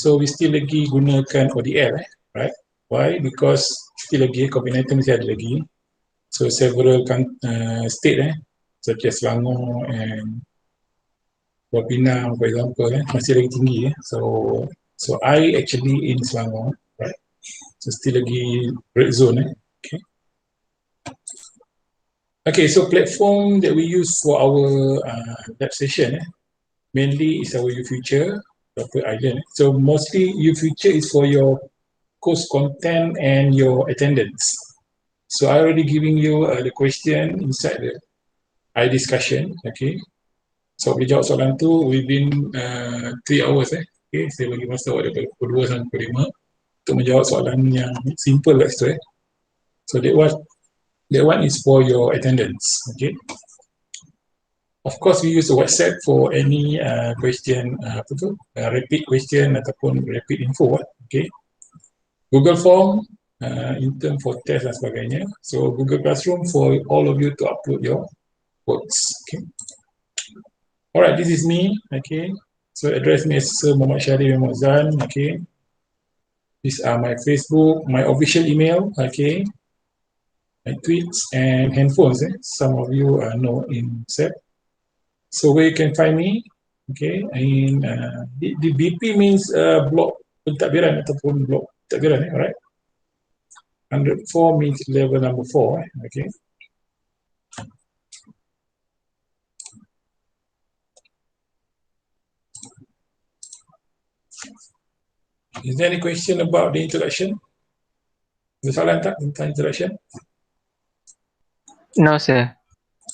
So we still lagi gunakan ODL, right? Why? Because still lagi coordinator mesti ada lagi. So several state such as Selangor and Pulau Pinang, for example, masih lagi tinggi. So I actually in Selangor, right? So still lagi red zone. Okay. Okay, so platform that we use for our lab session mainly is our UFuture, Dr. Island. So mostly UFuture is for your course content and your attendance. So I already giving you the question inside the discussion. Okay. So boleh jawab soalan tu within 3 hours. Okay, saya bagi masa daripada pukul 2 sampai 5 untuk menjawab soalan yang simple kat situ. So that one is for your attendance. Okay. Of course, we use the WhatsApp for any question, repeat question ataupun repeat info. Okay. Google Form in term for test dan sebagainya. So Google Classroom for all of you to upload your works. Okay. Alright, this is me. Okay. So address me as Muhammad Syarif Muazzan. Okay. These are my Facebook, my official email. Okay. My tweets and handphones. Some of you know in SEP. So where you can find me. Okay. In the BP means block pentadbiran ataupun block pentadbiran. Alright. 104 means level number 4. Okay. Is there any question about the introduction? Ada soalan tak tentang introduction? No, sir.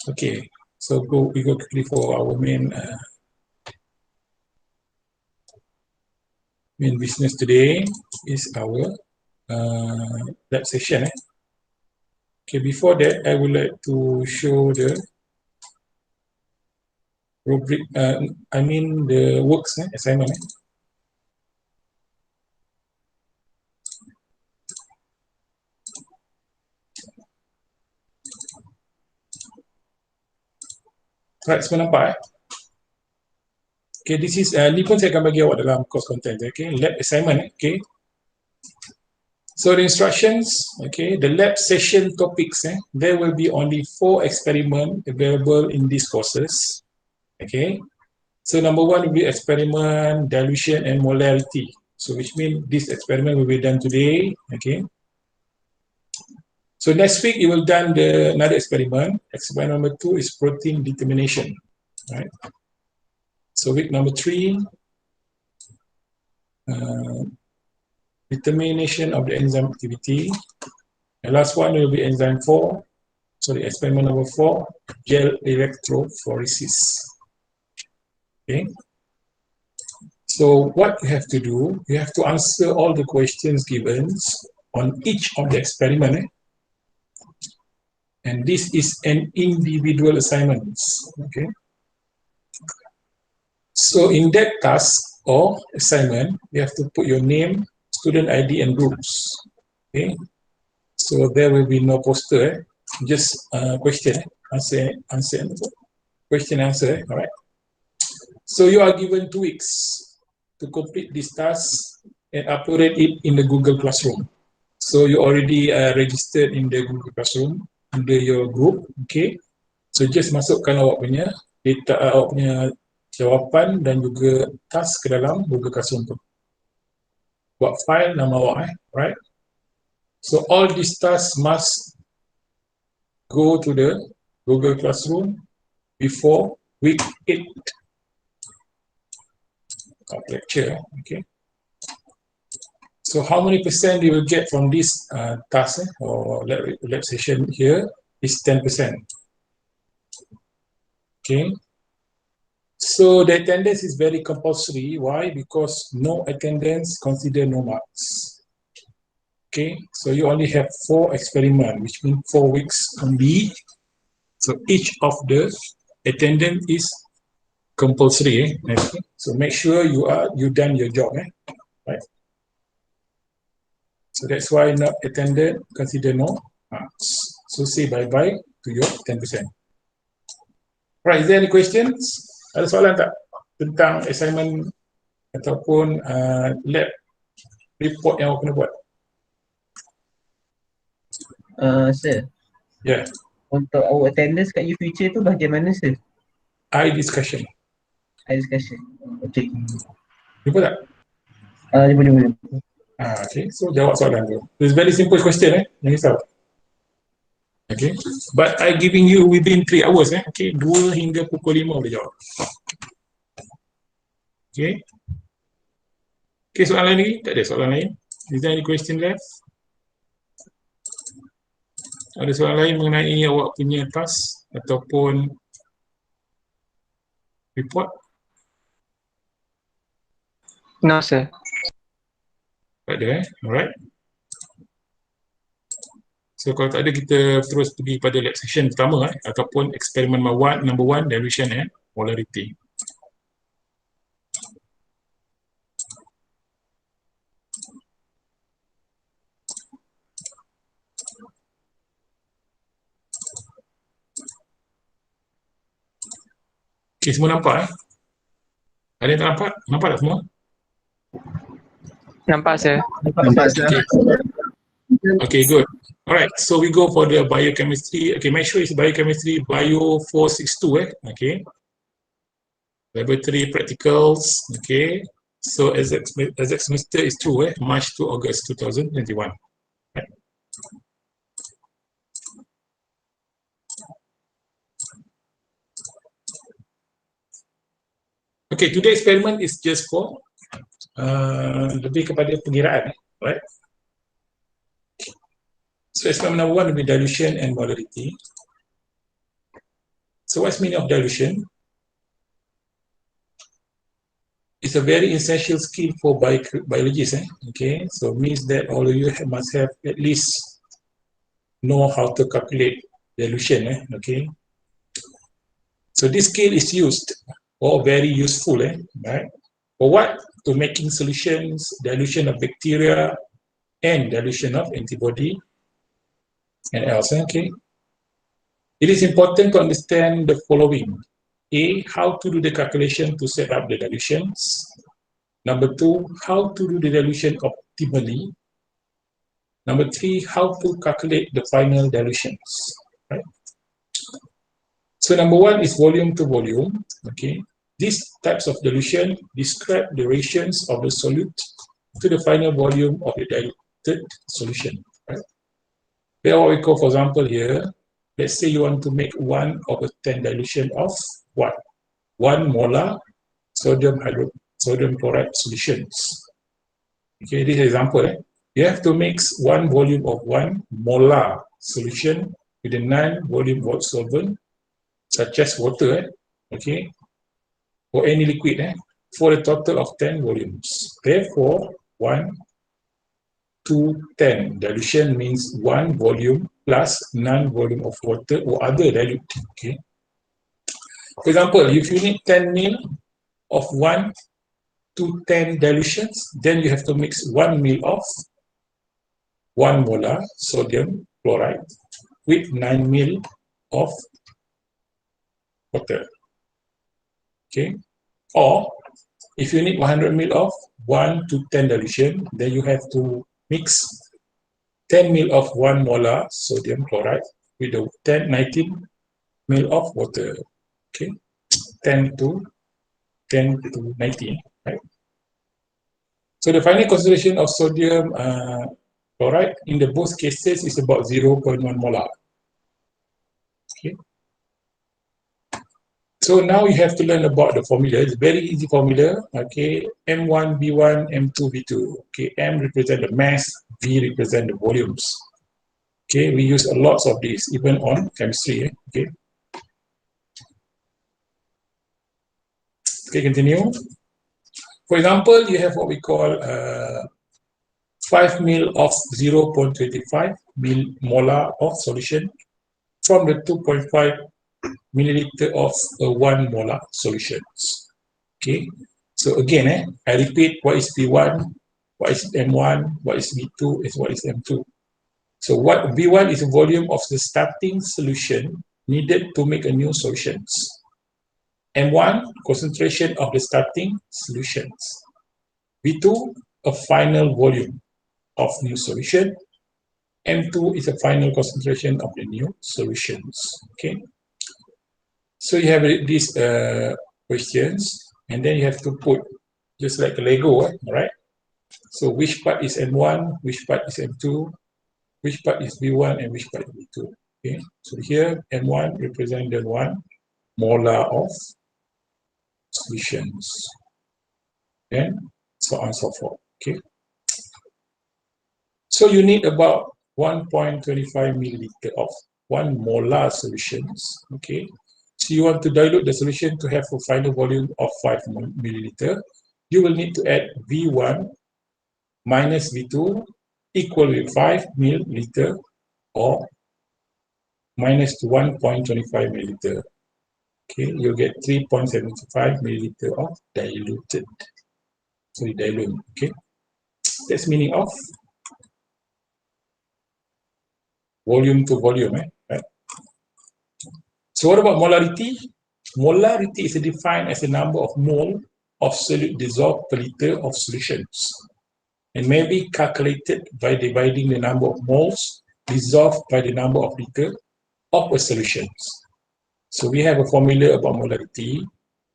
Okay. So we go quickly for our main business today is our lab session. Okay, before that, I would like to show the rubric, the works, assignment. Right, semua nampak. Okay, this is, ni pun saya akan bagi awak dalam course content. Okay, lab assignment. Okay. So the instructions, okay, the lab session topics, there will be only 4 experiments available in these courses. Okay. So number 1 will be experiment, dilution and molarity. So which means this experiment will be done today. Okay. So next week you will done another experiment. Experiment number 2 is protein determination. Right. So week number 3, determination of the enzyme activity. The last one will be enzyme 4. Sorry, experiment number 4, gel electrophoresis. Okay. So what you have to do, you have to answer all the questions given on each of the experiment. And this is an individual assignment. Okay. So in that task or assignment, you have to put your name, student ID and groups. Okay. So there will be no poster, just question, answer, question, answer. All right. So you are given 2 weeks to complete this task and upload it in the Google Classroom. So you already registered in the Google Classroom under your group. Okay. So just masukkan awak punya data, awak punya jawapan dan juga task ke dalam Google Classroom tu. Buat file nama awak, right? So all these tasks must go to the Google Classroom before week 8 of lecture. Okay. So how many percent you will get from this task or lab session here is 10%. Okay. So the attendance is very compulsory. Why? Because no attendance consider no marks. Okay, so you only have 4 experiments, which means 4 weeks only. So each of the attendance is compulsory. Okay? So make sure you done your job, right? So that's why not attended consider no marks. So say bye bye to your 10%. Right? Is there any questions? Ada soalan tak tentang assignment ataupun lab report yang awak kena buat? Sir, Ya, untuk our attendance kat U-Future tu bahagian mana, sir? I discussion. Discussion. Okay. Jumpa tak? Jumpa. Okay, so jawab soalan tu. It's very simple question, jangan risau. Okay, but I giving you within 3 hours, okay, 2 hingga pukul 5 boleh jawab. Okay. Okay, soalan lagi? Tak ada soalan lain? Is there any question left? Ada soalan lain mengenai awak punya task ataupun report? No, sir. Tak ada, alright. So kalau tak ada, kita terus pergi pada lab session pertama ataupun eksperimen number 1, dilution and molarity. Okay, semua nampak Ada yang tak nampak? Nampak tak semua? Nampak, sir. Okay, good. Alright, so we go for the biochemistry. Okay, make sure it's biochemistry bio 462, okay. Laboratory practicals, okay. So exact semester is 2, March to August 2021. Right. Okay, today's experiment is just for lebih kepada pengiraan, right? So experiment number 1 will be dilution and molarity. So what's meaning of dilution? It's a very essential skill for biologists, okay? So it means that all of you must have at least know how to calculate dilution, okay? So this skill is used or very useful, right? For what? To making solutions, dilution of bacteria and dilution of antibody and else, okay? It is important to understand the following. A, how to do the calculation to set up the dilutions. Number 2, how to do the dilution optimally. Number 3, how to calculate the final dilutions, right? So number 1 is volume to volume, okay? These types of dilution describe the ratios of the solute to the final volume of the diluted solution, right? There what we call, for example here, let's say you want to make 1/10 dilution of what? 1 molar sodium chloride solutions. Okay, this example, you have to mix 1 volume of 1 molar solution with a 9 volume solvent, such as water, okay, or any liquid, for a total of 10 volumes. Therefore, 1 to 10 dilution means 1 volume plus 9 volume of water or other dilute, okay. For example, if you need 10 ml of 1 to 10 dilutions, then you have to mix 1 ml of 1 molar sodium chloride with 9 ml of water, okay. Or if you need 100 ml of 1 to 10 dilution, then you have to mix 10 ml of 1 molar sodium chloride with the 19 ml of water, okay. 10 to 19, right? So the final concentration of sodium chloride in the both cases is about 0.1 molar. Okay. So now you have to learn about the formula. It's very easy formula. Okay, M1, B1, M2, B2. Okay, M represent the mass, V represent the volumes. Okay, we use a lot of these even on chemistry. Okay. Okay, continue. For example, you have what we call 5 ml of 0.25 molar of solution from the 2.5 milliliter of 1 molar solutions. Okay, so again, I repeat, what is B1, what is M1, what is B2, and what is M2. So what B1 is the volume of the starting solution needed to make a new solutions. M1, concentration of the starting solutions. V2, a final volume of new solution. M2 is a final concentration of the new solutions. Okay. So you have these questions, and then you have to put just like a Lego, all right? So which part is M1, which part is M2, which part is V1, and which part is V2. Okay. So here M1 represents the 1 molar of solutions, and so on and so forth. Okay. So you need about 1.25 milliliter of 1 molar solutions. Okay. So you want to dilute the solution to have a final volume of 5 milliliter. You will need to add V1 minus V2 equal with 5 milliliter or minus 1.25 milliliter. Okay, you'll get 3.75 milliliter of diluted. So you dilute. Okay, that's meaning of volume to volume. Right? So what about molarity? Molarity is defined as the number of mole of solute dissolved per liter of solutions, and may be calculated by dividing the number of moles dissolved by the number of liter of a solution. So we have a formula about molarity.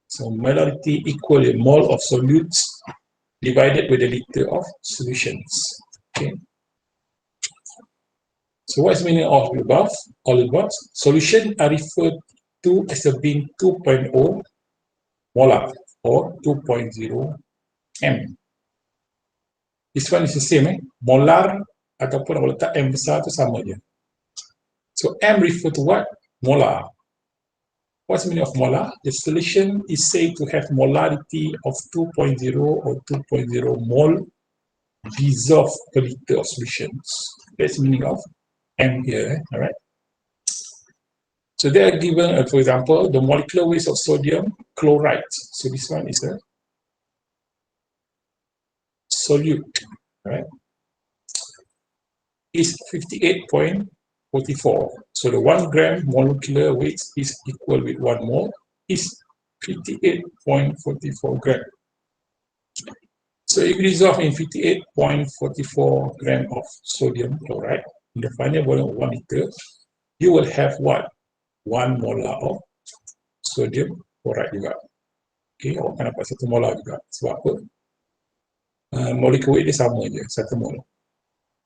So molarity equal a mole of solutes divided by the liter of solutions. Okay. So what is the meaning of the above? All above solution are referred to as being 2.0 molar or 2.0 M. This one is the same, molar ataupun kalau letak M besar tu sama je. So M refer to what? Molar. What's the meaning of molar? The solution is said to have molarity of 2.0 or 2.0 mole dissolved per liter of solutions. That's the meaning of M here, all right? So they are given, for example, the molecular weight of sodium chloride. So this one is a solute, right? Is 58.44. So the 1 gram molecular weight is equal with 1 mole is 58.44 gram. So if you dissolve in 58.44 gram of sodium chloride in the final volume of 1 liter, you will have what? 1 molar of sodium chloride juga. Okay, awak akan dapat 1 molar juga. Sebab apa? Molecular weight dia sama je, 1 mol.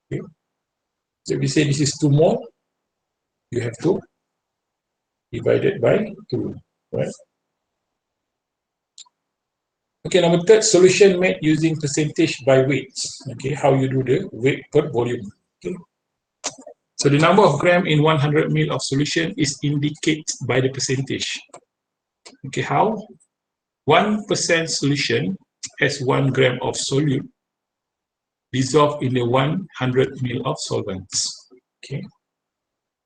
Okay. So if you say this is 2 mole, you have to divide it by 2, right? Okay, number third, solution made using percentage by weights. Okay, how you do the weight per volume. Okay. So the number of gram in 100 ml of solution is indicated by the percentage. Okay, how? 1% solution has 1 gram of solute dissolved in the 100 ml of solvents. Okay.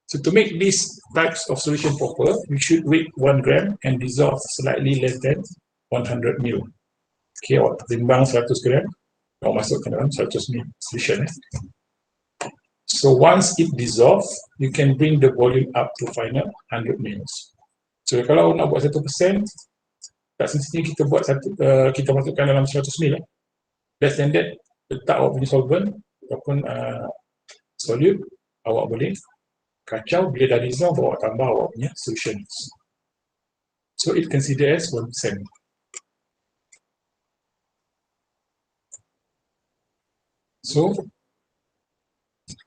So to make these types of solution proper, we should weigh 1 gram and dissolve slightly less than 100 ml. Okay, awak timbang 100 gram, awak masukkan dalam 100 ml solution. So once it dissolve, you can bring the volume up to final 100 ml. So kalau nak buat 1%, kat sini kita buat kita masukkan dalam 100 ml. Less than that, letak awak punya solvent ataupun solute, awak boleh kacau, bila dah dissolve, awak tambah awak punya solutions. So it considered as 1%. So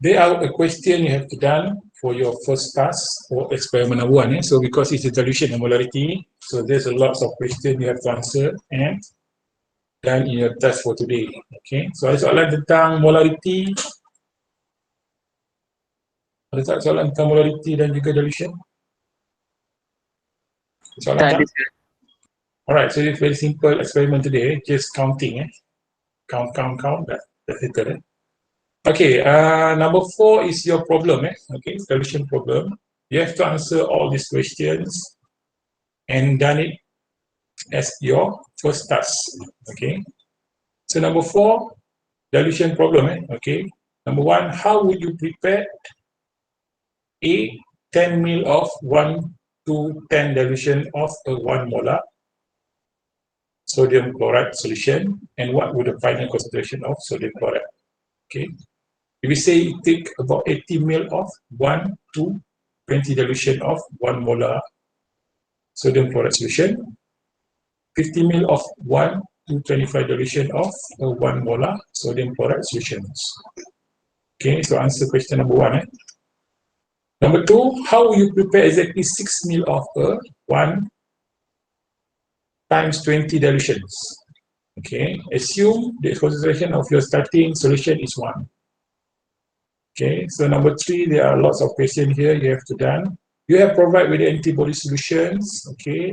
there are a question you have to done for your first task or experiment number 1. So because it's a dilution and molarity, so there's a lot of questions you have to answer and done in your task for today. Okay, so ada soalan tentang molarity. Ada soalan tentang molarity dan juga dilution? Soalan tak? Alright, so it's very simple experiment today, just counting. Count, that's it. Okay, number 4 is your problem. Okay, dilution problem. You have to answer all these questions and done it as your first task. Okay, so number 4, dilution problem. Okay, number 1, how would you prepare a 10 ml of 1 to 10 dilution of a 1 molar sodium chloride solution, and what would the final concentration of sodium chloride? Okay. If we say you take about 80 ml of 1 to 20 dilution of 1 molar sodium chloride solution, 50 ml of 1 to 25 dilution of 1 molar sodium chloride solutions. Okay, so answer question number 1. Number 2, how will you prepare exactly 6 ml of 1 times 20 dilutions? Okay, assume the concentration of your starting solution is 1. Okay, so number 3, there are lots of questions here you have to done. You have provided with the antibody solutions, okay,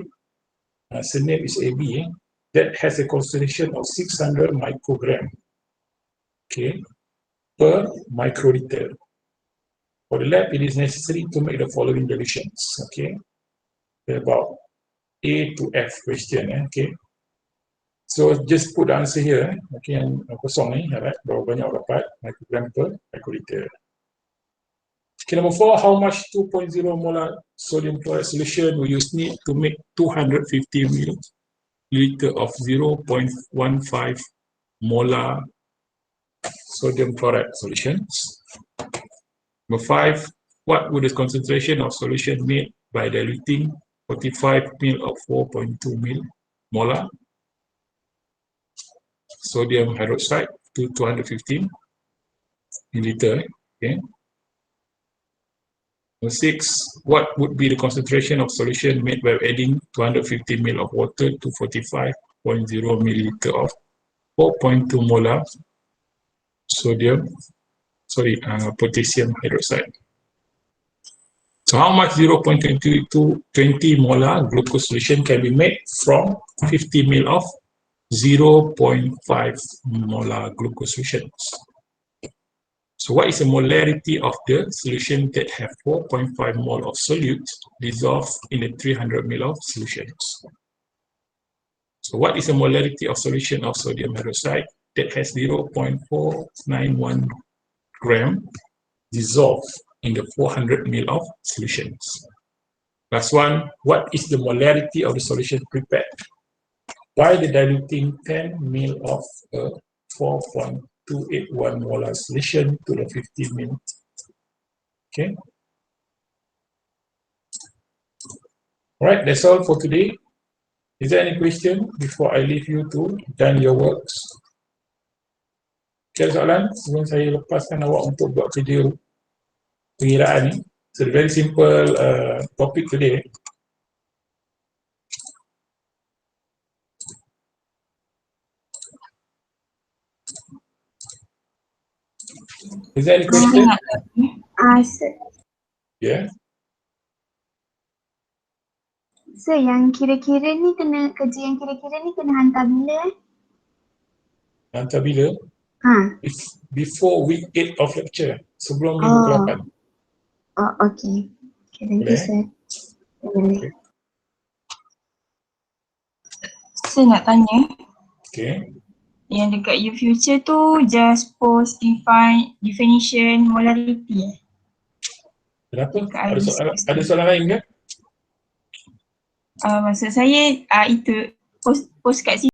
surname is AB, that has a concentration of 600 microgram, okay, per microliter. For the lab, it is necessary to make the following dilutions, okay, about A to F question, okay. So just put the answer here, okay, yang kosong ni, right? Berapa banyak dapat microgram per microliter. Okay, number 4, how much 2.0 molar sodium chloride solution will you need to make 250 milliliter of 0.15 molar sodium chloride solutions? Number 5, what would the concentration of solution made by diluting 45 ml of 4.2 molar sodium hydroxide to 215 milliliter? Okay. Number 6, what would be the concentration of solution made by adding 250 ml of water to 45.0 milliliter of 4.2 molar potassium hydroxide? So how much 0.20 molar glucose solution can be made from 50 ml of 0.5 molar glucose solutions? So what is the molarity of the solution that have 4.5 mol of solute dissolved in the 300 ml of solutions? So what is the molarity of solution of sodium hydroxide that has 0.491 gram dissolved in the 400 ml of solutions? Last one, what is the molarity of the solution prepared by the diluting 10 ml of 4.281 molar solution to the 50 ml? Okay. All right, that's all for today. Is there any question before I leave you to done your works? Okay, soalan sebelum saya lepaskan awak untuk buat kerja pengiraan ni. So very simple topic today. Is there any question? Sir. Yeah. Sir, yang kira-kira ni kena, kerja yang kira-kira ni kena hantar bila? Hantar bila? Before week 8 of lecture. Sebelum minggu ke-8. Oh, okay. Okay, thank you, sir. Okay. Saya nak tanya, Okay. yang dekat your future tu just post definition molarity Kenapa? Dekat Ada soalan lain ke? maksud saya itu post kat